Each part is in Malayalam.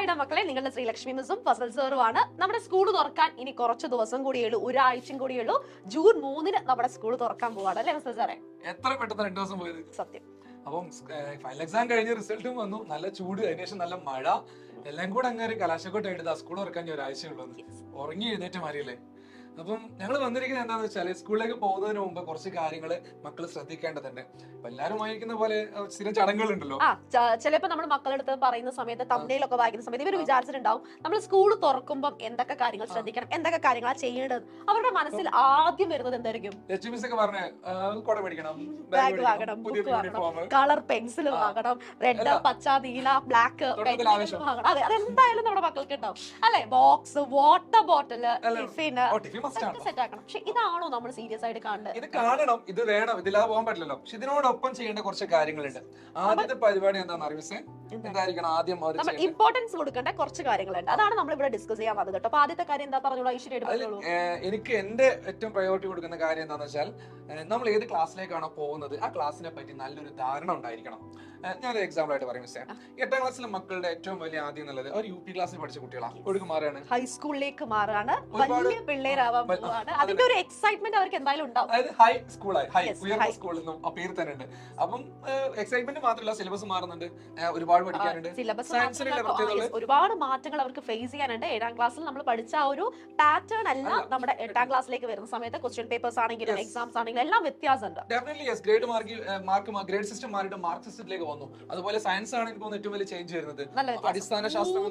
ഹായ് മക്കളെ, നിങ്ങളുടെ ശ്രീലക്ഷ്മി മിസ്സും ഫസൽ സാറുമാണ്. നമ്മുടെ സ്കൂൾ തുറക്കാൻ ഇനി കുറച്ച് ദിവസം കൂടിയുള്ളൂ, ഒരാഴ്ചയും കൂടിയുള്ളൂ. ജൂൺ 3 നമ്മുടെ സ്കൂൾ തുറക്കാൻ പോവാണ് അല്ലേ ഫസൽ സാറേ? എത്ര പെട്ടെന്ന് 2 ദിവസം പോയത്. സത്യം. അപ്പം ഫൈനൽ എക്സാം കഴിഞ്ഞ് റിസൾട്ടും വന്നു, നല്ല ചൂട്, അതിനുശേഷം നല്ല മഴ, എല്ലാം കൂടെ അങ്ങനെ കലാശക്കൊട്ടായിട്ട് സ്കൂൾ തുറക്കാൻ ഒരാഴ്ചയുള്ളൂ. ഉറങ്ങി എഴുന്നേറ്റ് മാറിയല്ലേ. അപ്പം ഞങ്ങൾ വന്നിരിക്കുന്നത് എന്താണെന്ന് വെച്ചാൽ സ്കൂളിലേക്ക് പോകുന്നതിന് മുമ്പ് കുറച്ച് കാര്യങ്ങൾ മക്കൾ ശ്രദ്ധിക്കേണ്ടതുണ്ട്. അപ്പൊ എല്ലാവരും വായിക്കുന്ന പോലെ സ്ഥിരം ചടങ്ങുകളുണ്ടല്ലോ. ചിലപ്പോ നമ്മൾ മക്കളെടുത്ത് പറയുന്ന സമയത്ത് തമ്മിലൊക്കെ വായിക്കുന്ന സമയത്ത് ഇവർ വിചാരിച്ചിട്ടുണ്ടാവും നമ്മൾ സ്കൂൾ തുറക്കുമ്പോൾ എന്തൊക്കെ കാര്യങ്ങൾ ശ്രദ്ധിക്കണം, എന്തൊക്കെ കാര്യങ്ങളാ ചെയ്യേണ്ടത്. അവരുടെ മനസ്സിൽ ആദ്യം വരുന്നത് എന്തായിരിക്കും? കുട മേടിക്കണം, ബാഗ് വാങ്ങണം, ബുക്ക് വാങ്ങണം, കളർ പെൻസിൽ വാങ്ങണം, റെഡ്, പച്ച, നീല, ബ്ലാക്ക് പെൻസിൽ വാങ്ങണം. അതെ, അതെന്തായാലും നമ്മുടെ മക്കൾക്ക് ഉണ്ടാവും അല്ലെ. Box, water bottle, tiffin set ആക്കണം. പക്ഷെ ഇതാണോ നമ്മൾ സീരിയസ് ആയിട്ട് കാണേണ്ടത്? ഇത് കാണണം, ഇത് വേണം, ഇതില്ലാതെ പോകാൻ പറ്റില്ലല്ലോ. പക്ഷെ ഇതിനോടൊപ്പം ചെയ്യേണ്ട കുറച്ച് കാര്യങ്ങളുണ്ട്. ആദ്യത്തെ പരിപാടി എന്താണെന്ന് അറിവിസേ എന്തായിരിക്കണം? ആദ്യം നമ്മൾ ഇമ്പോർട്ടൻസ് കൊടുക്കേണ്ട കുറച്ച് കാര്യങ്ങളുണ്ട്. അതാണ് നമ്മൾ ഇവിടെ ഡിസ്കസ് ചെയ്യാൻ വന്നത് കേട്ടോ. അപ്പൊ ആദ്യത്തെ കാര്യം എന്താ പറഞ്ഞോളൂ ഐശ്വര്യ? എനിക്ക് എന്റെ ഏറ്റവും പ്രയോറിറ്റി കൊടുക്കുന്ന കാര്യം എന്താണെന്ന് വെച്ചാൽ, നമ്മൾ ഏത് ക്ലാസ്സിലേക്കാണോ പോകുന്നത് ആ ക്ലാസ്സിനെ പറ്റി നല്ലൊരു ധാരണ ഉണ്ടായിരിക്കണം. ഞാനൊരു എക്സാമ്പിൾ ആയിട്ട് പറയും മിസ്സേ, 8ാം ക്ലാസ്സിലെ മക്കളുടെ ഏറ്റവും വലിയ ആദ്യം എന്നുള്ളത് അവർ UP ക്ലാസ്സിൽ പഠിച്ച കുട്ടികളാണ്, ഒഴുക്ക് മാറുകയാണ്, ഹൈസ്കൂളിലേക്ക് മാറാണ്, വലിയ പിള്ളേരാവാൻ പോവാണ്. അതിന്റെ ഒരു എക്സൈറ്റ്മെന്റ് അവർക്ക് എന്തായാലും ഉണ്ടാവും. അതായത് ഹൈ സ്കൂളായി, ഉയർന്ന സ്കൂളിൽ നിന്നും ആ പേര് തന്നെ ഉണ്ട്. അപ്പം എക്സൈറ്റ്മെന്റ് മാത്രമല്ല, സിലബസ് മാറുന്നുണ്ട്, ഒരുപാട് പഠിക്കാനുണ്ട്, ഒരുപാട് മാറ്റങ്ങൾ അവർക്ക് ഫേസ് ചെയ്യാനുണ്ട്. 7ാം ക്ലാസ്സിൽ നമ്മൾ പഠിച്ച ആ ഒരു പാറ്റേൺ അല്ല നമ്മുടെ 8ാം ക്ലാസ്സിലേക്ക് വരുന്ന സമയത്ത് ക്വസ്റ്റ്യൻ പേപ്പേഴ്സ് ആണെങ്കിലും എക്സാംസ് ആണെങ്കിലും എല്ലാം വ്യത്യാസമുണ്ട്. ഗ്രേഡ് സിസ്റ്റം മാറിയിട്ട് മാർക്ക് സിസ്റ്റത്തിലേക്ക് വന്നു. അതുപോലെ സയൻസ് ആണ് എനിക്ക് ഏറ്റവും വലിയ ചേഞ്ച് വരുന്നത്. അടിസ്ഥാന ശാസ്ത്രം,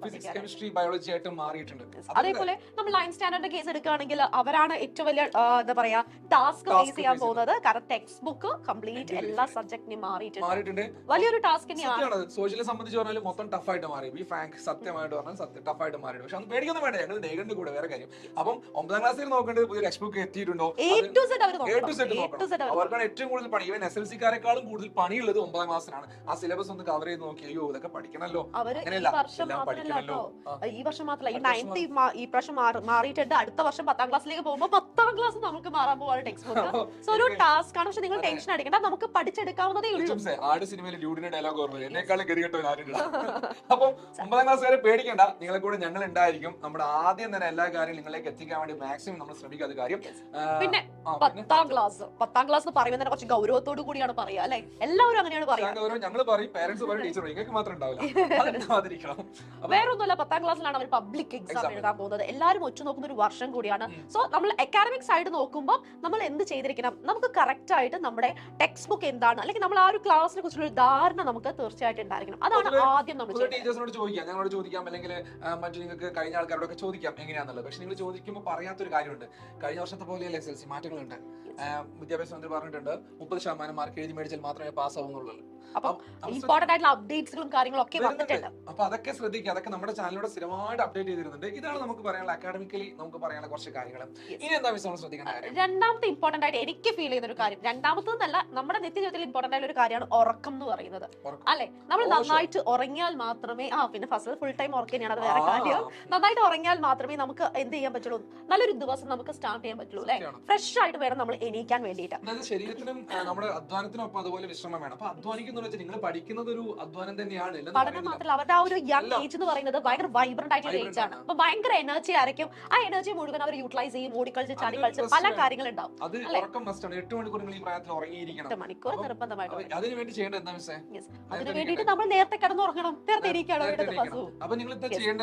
ഫിസിക്സ്, കെമിസ്ട്രി, ബയോളജി ആയിട്ട് മാറിയിട്ടുണ്ട്. അതേപോലെ നമ്മൾ 9th സ്റ്റാൻഡേർഡ് കേസ് എടുക്കുകയാണെങ്കിൽ അവരാണ് ഏറ്റവും വലിയ എന്താ പറയാ ടാസ്ക് ഫേസ് ചെയ്യാൻ പോകുന്നത്. കാരണം ടെക്സ്റ്റ് ബുക്ക് കംപ്ലീറ്റ് എല്ലാ സബ്ജക്റ്റിനും മാറിയിട്ടുണ്ട്. വലിയൊരു ടാസ്ക് തന്നെയാണ്. സോഷ്യലെ സംബന്ധിച്ച് പറഞ്ഞാൽ മൊത്തം ടഫായിട്ട് മാറി. സത്യമായിട്ട് പറഞ്ഞാൽ ടഫായിട്ട് മാറിയിട്ട്. പക്ഷെ അത് പേടിക്കൊന്നും വേണ്ട, ഞങ്ങൾ ഡേഗണ്ട് കൂടെ വേറെ കാര്യം. അപ്പം 9ാം ക്ലാസ്സിൽ നോക്കേണ്ടത് പുതിയ ടെക്സ്റ്റ് ബുക്ക് എത്തിയിട്ടുണ്ടോ, അവർക്കാണ് ഏറ്റവും കൂടുതൽ പണി. ഈവൻ SLC-ക്കാരെക്കാളും കൂടുതൽ പണിയുള്ളത് 9ാം ക്ലാസ്സിനാണ്. ആ സിലബസ് ഒന്ന് കവർ ചെയ്ത് നോക്കി, അയ്യോ ഇതൊക്കെ പഠിക്കണല്ലോ. ഈ വർഷം മാത്രമല്ല, ഈ 9th ഈ പ്രാവശ്യം മാറിയിട്ടുണ്ട്. അടുത്ത വർഷം 10ാം ക്ലാസ്സിലേക്ക് പോകുമ്പോൾ 10ാം ക്ലാസ് നമുക്ക് മാറാൻ പോവാണ് ടെക്സ്റ്റ് ബുക്ക്. സോ ഒരു ടാസ്ക് ആണ്. പക്ഷെ നിങ്ങൾ ടെൻഷൻ അടിക്കണ്ട, നമുക്ക് പഠിച്ചെടുക്കാവുന്നതേ ഉള്ളൂ. ആട് സിനിമയിൽ ഡ്യൂഡിന്റെ ഡയലോഗ് ഓർമ്മ, എന്നെക്കാളും ഗതികെട്ടോ ആരുണ്ട്. അപ്പം 9ാം ക്ലാസ് വരെ പേടിക്കേണ്ട, നിങ്ങളെ കൂടെ ഞങ്ങൾ ഉണ്ടായിരിക്കും. നമ്മുടെ ആദ്യം തന്നെ എല്ലാ കാര്യവും നിങ്ങളിലേക്ക് എത്തിക്കാൻ വേണ്ടി മാക്സിമം നമ്മൾ ശ്രമിക്കാത്ത കാര്യം. പിന്നെ 10ാം ക്ലാസ് പറയുന്നത് കുറച്ച് ഗൗരവത്തോടു കൂടിയാണ് പറയുക അല്ലെ. എല്ലാവരും അങ്ങനെയാണ് പറയുക. ഞങ്ങൾ പറയും, പേരന്റ്സ് പറയും, ടീച്ചർ പറയും, നിങ്ങൾക്ക് മാത്രം ഉണ്ടാവില്ല. വേറൊന്നുമല്ല, 10ാം ക്ലാസ്സിലാണ് അവർ പബ്ലിക് എക്സാം എഴുതാൻ പോകുന്നത്. എല്ലാവരും ഒറ്റ നോക്കുന്ന ഒരു വർഷം കൂടിയാണ്. സോ നമ്മൾ അക്കാഡമിക് സൈഡ് നോക്കുമ്പോൾ നമ്മൾ എന്ത് ചെയ്തിരിക്കണം, നമുക്ക് കറക്റ്റ് ആയിട്ട് നമ്മുടെ ടെക്സ്റ്റ് ബുക്ക് എന്താണ്, അല്ലെങ്കിൽ നമ്മൾ ആ ഒരു ക്ലാസ്സിനെ കുറിച്ചുള്ള ഒരു ധാരണ നമുക്ക് തീർച്ചയായിട്ടും ഉണ്ടായിരിക്കണം. അതാണ് ആദ്യം നമ്മൾ ടീച്ചേഴ്സിനോട് ചോദിക്കാം, ഞങ്ങളോട് ചോദിക്കാം, അല്ലെങ്കിൽ മറ്റു നിങ്ങൾക്ക് കഴിഞ്ഞ ആൾക്കാരോടൊക്കെ ചോദിക്കാം എങ്ങനെയാന്നുള്ളത്. പക്ഷെ നിങ്ങൾ ചോദിക്കുമ്പോൾ പറയാത്തൊരു കാര്യമുണ്ട്. കഴിഞ്ഞ വർഷത്തെ പോലെയല്ല SLC, മാറ്റങ്ങളുണ്ട്. വിദ്യാഭ്യാസ മന്ത്രി പറഞ്ഞിട്ടുണ്ട് 30% മാർക്ക് എഴുതി മേടിച്ചാൽ മാത്രമേ പാസ് ആവുന്നുള്ളൂ. ഇമ്പോർട്ടന്റ് ആയിട്ടുള്ള അപ്ഡേറ്റ്സുകളും കാര്യങ്ങളും ഒക്കെ വന്നിട്ടുണ്ട്. അപ്പൊ അതൊക്കെ ശ്രദ്ധിക്കുക. അതൊക്കെ നമ്മുടെ ചാനലിലൂടെ സ്ഥിരമായിട്ട് അപ്ഡേറ്റ് ചെയ്തിരുന്നുണ്ട്. ഇതാണ് നമുക്ക് പറയാനുള്ള അക്കാഡമിക്കലി നമുക്ക് പറയാനുള്ള കുറച്ച് കാര്യങ്ങൾ. ഇനി എന്താ വിഷയം ശ്രദ്ധിക്കേണ്ട കാര്യം? രണ്ടാമത്തെ ഇമ്പോർട്ടന്റ് ആയിട്ട് എനിക്ക് ഫീൽ ചെയ്യുന്ന ഒരു കാര്യം, രണ്ടാമത്തല്ല നമ്മുടെ നിത്യജീവിതത്തിൽ ഇമ്പോർട്ടന്റ് ആയിട്ടുള്ള ഒരു കാര്യമാണ് ഉറക്കം എന്ന് പറയുന്നത് അല്ലെ. നമ്മൾ നന്നായിട്ട് ഉറങ്ങിയാൽ മാത്രമേ പിന്നെ ഫസ്റ്റ് ഫുൾ ടൈം ഉറക്കാനാണ്, അത് വേറെ കാര്യം. നന്നായിട്ട് ഉറങ്ങിയാൽ മാത്രമേ നമുക്ക് എന്ത് ചെയ്യാൻ പറ്റുള്ളൂ, നല്ലൊരു ദിവസം നമുക്ക് സ്റ്റാർട്ട് ചെയ്യാൻ പറ്റുള്ളൂ അല്ലെ. ഫ്രഷ് ആയിട്ട് വേണം നമ്മൾ എണീക്കാൻ വേണ്ടിയിട്ട്. ശരീരത്തിനും നമ്മുടെ അധ്വാനത്തിനൊപ്പം അതുപോലെ വിശ്രമം വേണം. അപ്പൊ അധ്വാനിക്കുന്ന നിങ്ങൾ പഠിക്കുന്നത് ഒരു അധ്വാനം തന്നെയാണ്. പഠനം മാത്രമല്ല, അവരുടെ ആ ഒരു യങ് ഏജ് എന്ന് പറയുന്നത് ഭയങ്കര വൈബ്രന്റ് ആയിട്ടുള്ള ഏജ് ആണ്. അപ്പൊ ഭയങ്കര എനർജി ആയിരിക്കും. ആ എനർജി മുഴുവൻ അവർ യൂട്ടിലൈസ് ചെയ്യും. ഓടിക്കളിച്ച് ചാടിക്കളിച്ച് പല കാര്യങ്ങളുണ്ടാവും. 8 മണിക്കൂർ ഈ പ്രായത്തിൽ ഉറങ്ങിയിരിക്കണം. 8 മണിക്കൂർ നിർബന്ധമായിട്ട്. അതിന് വേണ്ടി ചെയ്യേണ്ടത് എന്താ മിസ്സേ? അതിന് വേണ്ടിയിട്ട് നമ്മൾ നേരത്തെ കിടന്നുറങ്ങണം, നേരത്തെ ഇരിക്കണം.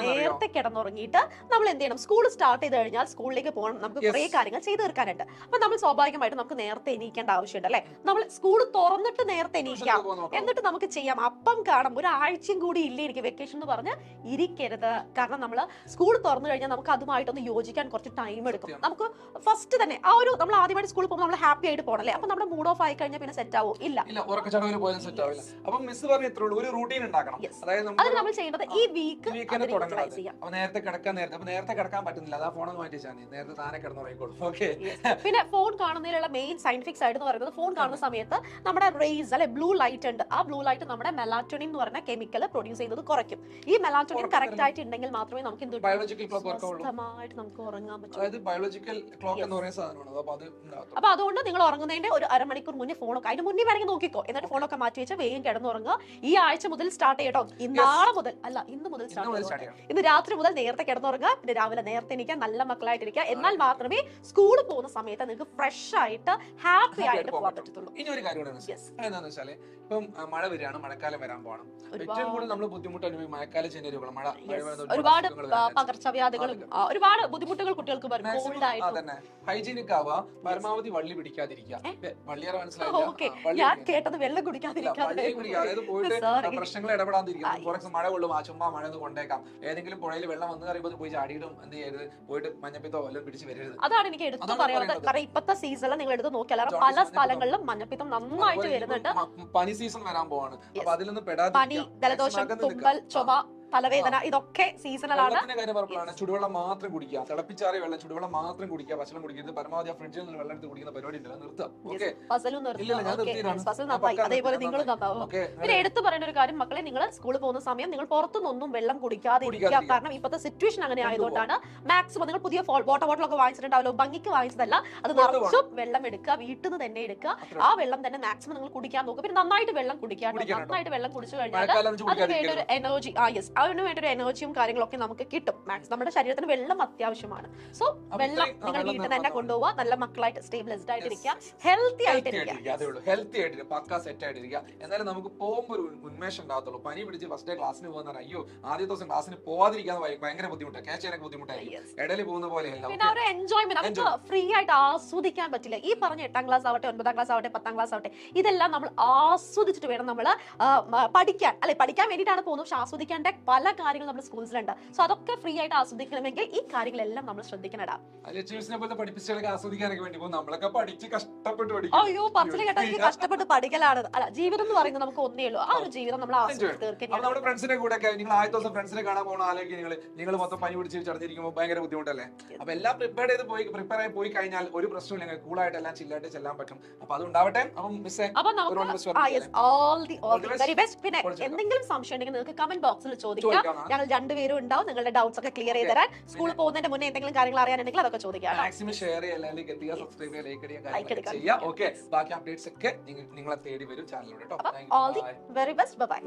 നേരത്തെ കിടന്നുറങ്ങിയിട്ട് നമ്മൾ എന്ത് ചെയ്യണം, സ്കൂൾ സ്റ്റാർട്ട് ചെയ്ത് കഴിഞ്ഞാൽ സ്കൂളിലേക്ക് പോകണം. നമുക്ക് കുറെ കാര്യങ്ങൾ ചെയ്ത് തീർക്കാനുണ്ട്. അപ്പൊ നമ്മൾ സ്വാഭാവികമായിട്ട് നമുക്ക് നേരത്തെ എണീക്കേണ്ട ആവശ്യമുണ്ട് അല്ലെ. നമ്മൾ സ്കൂൾ തുറന്നിട്ട് നേരത്തെ എണീക്കാം, എന്നിട്ട് നമുക്ക് ചെയ്യാം. അപ്പം കാണാം, ഒരാഴ്ചയും കൂടി ഇല്ലേ എനിക്ക് വെക്കേഷൻ എന്ന് പറഞ്ഞ് ഇരിക്കരുത്. കാരണം നമ്മൾ സ്കൂൾ തുറന്നു കഴിഞ്ഞാൽ നമുക്ക് അതുമായിട്ടൊന്ന് യോജിക്കാൻ കുറച്ച് ടൈം എടുക്കും. നമുക്ക് ഫസ്റ്റ് തന്നെ ആ ഒരു നമ്മൾ ആദ്യമായിട്ട് സ്കൂളിൽ പോകുമ്പോൾ നമ്മൾ ഹാപ്പി ആയിട്ട് പോകണല്ലേ. അപ്പൊ നമ്മുടെ മൂഡ് ഓഫ് ആയി കഴിഞ്ഞാൽ പിന്നെ സെറ്റ് ആവും ഇല്ല. ഒരു റൂട്ടീൻ ഉണ്ടാക്കണം. അത് നമ്മൾ ചെയ്യേണ്ടത് ഈ വീക്ക് നേരത്തെ കിടക്കാൻ പറ്റുന്നില്ല, അതാ ഫോൺ മാറ്റിച്ചാൽ നേരത്തെ താനെ കിടന്നുറങ്ങിക്കോളും. പിന്നെ ഫോൺ കാണുന്നതിലുള്ള മെയിൻ സയന്റിഫിക് സൈഡ് എന്ന് പറയുന്നത്, ഫോൺ കാണുന്ന സമയത്ത് നമ്മുടെ റേസ് അല്ലെ ബ്ലൂ ലൈറ്റ് ഉണ്ട്, ഉണ്ട്. ആ ബ്ലൂ ലൈറ്റ് നമ്മുടെ മെലാറ്റോണിൻ എന്ന് പറഞ്ഞ കെമിക്കൽ പ്രൊഡ്യൂസ് ചെയ്യുന്നത് കുറയ്ക്കും. ഈ മെലാറ്റോണിൻ കറക്റ്റ് ആയിട്ട് ഉണ്ടെങ്കിൽ മാത്രമേ നമുക്ക് എന്ത് ബയോളജിക്കൽ ക്ലോക്ക് വർക്ക് ആവുള്ളൂ. സ്വസ്ഥമായിട്ട് നമുക്ക് ഉറങ്ങാൻ പറ്റൂ. അതായത് ബയോളജിക്കൽ ക്ലോക്ക് എന്ന് പറയുന്ന സാധനമാണ്. അപ്പൊ അത് അപ്പൊ അതുകൊണ്ട് നിങ്ങൾ ഉറങ്ങുന്നതിന്റെ ഒരു അരമണിക്കൂർ മുന്നേ ഫോണൊക്കെ അതിന് മുന്നേ വേണമെങ്കിൽ നോക്കിക്കോ, എന്നിട്ട് ഫോണൊക്കെ മാറ്റി വെച്ചാൽ വേഗം കിടന്നുറങ്ങുക. ഈ ആഴ്ച മുതൽ സ്റ്റാർട്ട് ചെയ്യട്ടോ, നാളെ മുതൽ അല്ല ഇന്ന് മുതൽ സ്റ്റാർട്ട് ചെയ്യണം. ഇന്ന് രാത്രി മുതൽ നേരത്തെ കിടന്നുറങ്ങുക, പിന്നെ രാവിലെ നേരത്തെ എണീക്കുക, നല്ല മക്കളായിട്ടിരിക്കുക. എന്നാൽ മാത്രമേ സ്കൂളിൽ പോകുന്ന സമയത്ത് നിങ്ങൾക്ക് ഫ്രഷ് ആയിട്ട് ഹാപ്പി ആയിട്ട് പോകാൻ പറ്റത്തുള്ളൂ. ഇനി ഒരു കാര്യം എന്താണെന്ന് വെച്ചാല്, ഇപ്പം മഴ വരികയാണ്, മഴക്കാലം വരാൻ പോകണം. ഏറ്റവും കൂടുതൽ നമ്മൾ ബുദ്ധിമുട്ട് അനുഭവിക്കും മഴക്കാല ജനരുകൾ. മഴ ഒരുപാട് പകർച്ചവ്യാധികളും ഒരുപാട് ബുദ്ധിമുട്ടുകൾ കുട്ടികൾക്ക് വരും. അതന്നെ ഹൈജീനിക് ആവുക, പരമാവധി വള്ളി പിടിക്കാതിരിക്കുക. വള്ളിയേറെ മനസ്സിലായില്ല, ഞാൻ കേട്ടത് വെള്ളം കുടിക്കാതിരിക്കാതെ, അതായത് പോയിട്ട് പ്രശ്നങ്ങൾ ഇടപെടാതിരിക്കുക. കുറച്ച് മഴ കൊള്ളും, ആ ചുമ്മാ മഴ ഒന്ന് കൊണ്ടേക്കാം. ഏതെങ്കിലും പുഴയിൽ വെള്ളം വന്നു കറിയുമ്പോൾ പോയി ചാടിയിടും എന്ത് ചെയ്യരുത്, പോയിട്ട് മഞ്ഞപ്പിത്തോ വല്ലതും പിടിച്ച് വരരുത്. അതാണ് എനിക്ക് എടുത്തു പറയാനുള്ളത്. കാരണം ഇപ്പത്തെ സീസണിൽ നിങ്ങൾ എടുത്ത് നോക്കിയാൽ പല സ്ഥലങ്ങളിലും മഞ്ഞപ്പിത്തം നന്നായിട്ട് വരുന്നുണ്ട്. പനി സീസൺ വരാൻ പോവാണ്. അപ്പൊ അതിൽ നിന്ന് പനി, ജലദോഷം, തുമ്മൽ, ചുമ, തലവേദന, ഇതൊക്കെ സീസണലാണ്. കാര്യം പറഞ്ഞപ്പോഴാണ് ചുടുവെള്ളം മാത്രം കുടിക്കുക, തിളപ്പിച്ചാറിയ വെള്ളം, ചുടുവെള്ളം മാത്രം കുടിക്കുക, പച്ചവെള്ളം കുടിക്കരുത്. പരമാവധി ഫ്രിഡ്ജിൽ നിന്ന് വെള്ളം എടുത്ത് കുടിക്കുന്ന പരിപാടി ഉണ്ടല്ലോ, നിർത്താം. അതേപോലെ നിങ്ങൾ നന്നാവും. പിന്നെ എടുത്തു പറയുന്ന ഒരു കാര്യം, മക്കളെ നിങ്ങൾ സ്കൂളിൽ പോകുന്ന സമയം നിങ്ങൾ പുറത്തുനിന്നൊന്നും വെള്ളം കുടിക്കാതെ ഇരിക്കുക. കാരണം ഇപ്പോഴത്തെ സിറ്റുവേഷൻ അങ്ങനെ ആയതുകൊണ്ടാണ്. മാക്സിമം നിങ്ങൾ പുതിയ വാട്ടർ ബോട്ടിലൊക്കെ വാങ്ങിച്ചിട്ടുണ്ടാവല്ലോ, ഭംഗിക്ക് വാങ്ങിച്ചതല്ല, അത് നിറച്ചും വെള്ളം എടുക്കുക, വീട്ടിൽ നിന്ന് തന്നെ എടുക്കുക. ആ വെള്ളം തന്നെ മാക്സിമം നിങ്ങൾ കുടിക്കാൻ നോക്കുക. പിന്നെ നന്നായിട്ട് വെള്ളം കുടിക്കുക. നന്നായിട്ട് വെള്ളം കുടിച്ചു കഴിഞ്ഞാൽ അതിന് വേണ്ട ഒരു എനർജി, അതിന് വേണ്ട ഒരു എനർജിയും കാര്യങ്ങളൊക്കെ നമുക്ക് കിട്ടും. മാക്സ് നമ്മുടെ ശരീരത്തിന് വെള്ളം അത്യാവശ്യമാണ്. സോ വെള്ളം നിങ്ങൾ വീട്ടിൽ തന്നെ കൊണ്ടുപോവുക, നല്ല മക്കളായിട്ട് സ്റ്റേബിളൈസ്ഡ് ആയിട്ടിരിക്കുക, ഹെൽത്തി ആയിട്ടിരിക്കുക, പക്കാ സെറ്റ് ആയിട്ടിരിക്കുക. എന്നാലും നമുക്ക് പോകുമ്പോൾ ഒരു ഉന്മേഷം ഉണ്ടാകത്തുള്ളൂ. പനി പിടിച്ച് ഫസ്റ്റ് ഡേ ക്ലാസ്സിന് പോകുന്ന അയ്യോ ആദ്യ ദിവസം ക്ലാസ്സിന് പോവാതിരിക്കാൻ ഭയങ്കര ബുദ്ധിമുട്ടാണ്, ക്യാച്ച് ചെയ്യാനൊക്കെ ബുദ്ധിമുട്ടായിരിക്കും. ഇടയിൽ പോകുന്ന പോലെയല്ല. പിന്നെ ഒരു എൻജോയ്മെന്റ് നമുക്ക് ഫ്രീ ആയിട്ട് ആസ്വദിക്കാൻ പറ്റില്ല. ഈ പറഞ്ഞ 8ാം ക്ലാസ് ആവട്ടെ, 9ാം ക്ലാസ് ആവട്ടെ, 10ാം ക്ലാസ് ആവട്ടെ, ഇതെല്ലാം നമ്മൾ ആസ്വദിച്ചിട്ട് വേണം നമ്മൾ പഠിക്കാൻ. അല്ലെ, പഠിക്കാൻ വേണ്ടിയിട്ടാണ് പോകുന്നത്, പക്ഷെ ആസ്വദിക്കേണ്ട പല കാര്യങ്ങൾ നമ്മുടെ സ്കൂൾസിലുണ്ട്. സോ അതൊക്കെ ഫ്രീ ആയിട്ട് ആസ്വദിക്കണമെങ്കിൽ ഈ കാര്യങ്ങളെല്ലാം നമ്മൾ ശ്രദ്ധിക്കണടാ. അയ്യോ പറച്ചില് കേട്ടാ എനിക്ക് കഷ്ടപ്പെട്ട് പഠിക്കലാണ്. അല്ല, ജീവിതം എന്ന് പറയുന്നത് നമുക്ക് ഒന്നേ ഉള്ളൂ. ആ ഒരു ജീവിതം നമ്മൾ ആസ്വദിച്ച് തീർക്കണം. നമ്മുടെ ഫ്രണ്ട്സിനെ കൂടെ നിങ്ങൾ ആദ്യ ദിവസം ഫ്രണ്ട്സിനെ കാണാൻ പോകണം, അല്ലെങ്കിൽ നിങ്ങൾ മൊത്തം പനി പിടിച്ച് ചടഞ്ഞിരിക്കുമ്പോൾ ഭയങ്കര ബുദ്ധിമുട്ടല്ലേ. അപ്പൊ എല്ലാം പ്രിപ്പയർ ആയി പോയി കഴിഞ്ഞാൽ ഒരു പ്രശ്നമില്ല, നിങ്ങൾ കൂളായിട്ട് എല്ലാം ചില്ലായിട്ട് ചെല്ലാൻ പറ്റും. അപ്പൊ അത് ഉണ്ടാവട്ടെ. പിന്നെ എന്തെങ്കിലും സംശയം ഉണ്ടെങ്കിൽ നിങ്ങൾക്ക് കമന്റ് ബോക്സിൽ ചോദിക്കാം. ഞങ്ങൾ രണ്ടുപേരും ഉണ്ടാവും, നിങ്ങളുടെ ഡൗട്ട്സ് ഒക്കെ ക്ലിയർ ചെയ്ത് തരാൻ. സ്കൂളിൽ പോകുന്നതിന്റെ മുന്നേ എന്തെങ്കിലും കാര്യങ്ങൾ അറിയാനുണ്ടെങ്കിൽ അതൊക്കെ ചോദിക്കാം. മാക്സിമം ഷെയർ ചെയ്യുക, സബ്സ്ക്രൈബ് ചെയ്യുക. ഓക്കെ, ബാക്കി അപ്ഡേറ്റ്സ് ഒക്കെ നിങ്ങളെ തേടി വരും ചാനലിലൂടെ. All the very best. By.